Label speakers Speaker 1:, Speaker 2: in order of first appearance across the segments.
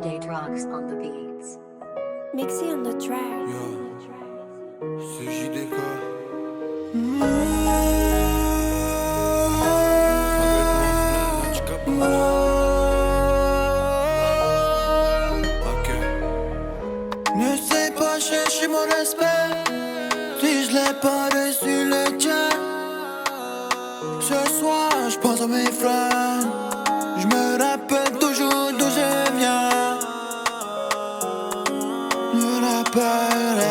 Speaker 1: Daydrox on the beats.
Speaker 2: Mixy on the track.
Speaker 3: C'est JDK.
Speaker 4: Ne sais pas chercher mon respect si je l'ai pas reçu le tien. Ce soir je pense à mes frères, je me rappelle toujours d'où je viens. Me rappelle.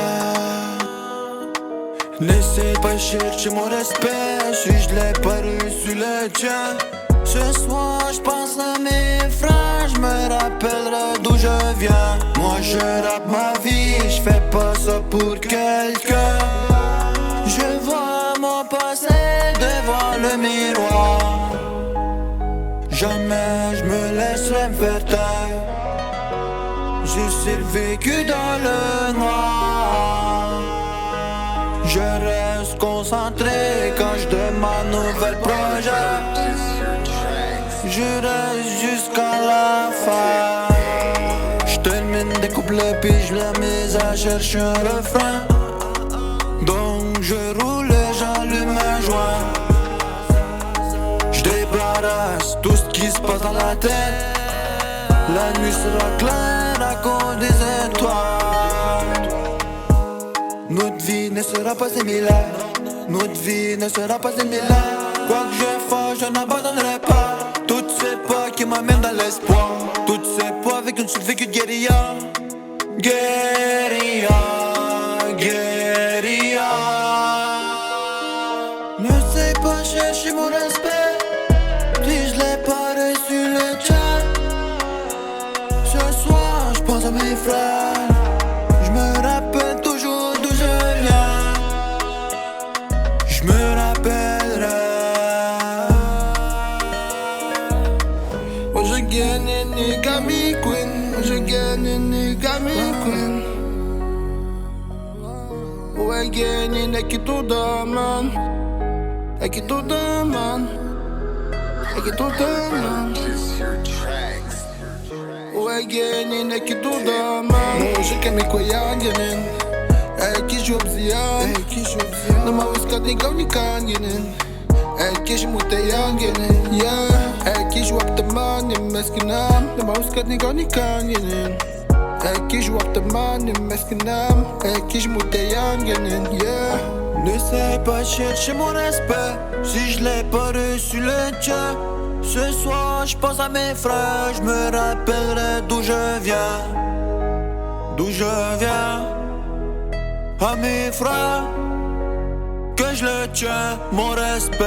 Speaker 4: N'essaie pas chercher mon respect si je l'ai pas reçu le tien. Ce soir je pense à mes frères, je me rappellerai d'où je viens. Moi je rappe ma vie, je fais pas ça pour quelqu'un. Je vois mon passé devant le miroir. Jamais je me laisserai me faire taire. J'ai survécu dans le noir. Je reste concentré quand je demande nouvel projet. Je reste jusqu'à la fin. Je termine des couplets puis je la mise à chercher un refrain. Donc je roule et j'allume un joint. Je débarrasse tout ce qui se passe dans la tête. La nuit sera claire à cause des étoiles. Notre vie ne sera pas similaire. Notre vie ne sera pas similaire. Quoi que je fasse, je n'abandonnerai pas. Toutes ces pas qui m'amènent dans l'espoir. Toutes ces pas avec une survécu de guérilla. Guérilla, guérilla. Ne sais pas chercher mon respect si je l'ai pas reçu le tien. Ce soir je pense à mes frères, je me rappelle toujours d'où je viens. Je me rappellerai.
Speaker 3: Once again, and it got me quitting. Once again, and it got me quitting. Again, and aqui toda, man. Aqui toda, man. Aqui toda, man. Again, and aqui toda, man. Hoje que me koyangenen. Aqui jobzian. Nama wiska de gaunikanenen. Aqui jmutayangenen. Yeah. Aqui jwap de man in meskinam. Nama wiska de gaunikanenen. Aqui jwap de man in meskinam. Aqui jmutayangenen. Yeah.
Speaker 4: Ne sais pas chercher mon respect si je l'ai pas reçu le tien. Ce soir je pense à mes frères, je me rappellerai d'où je viens. D'où je viens. À mes frères que je le tiens, mon respect.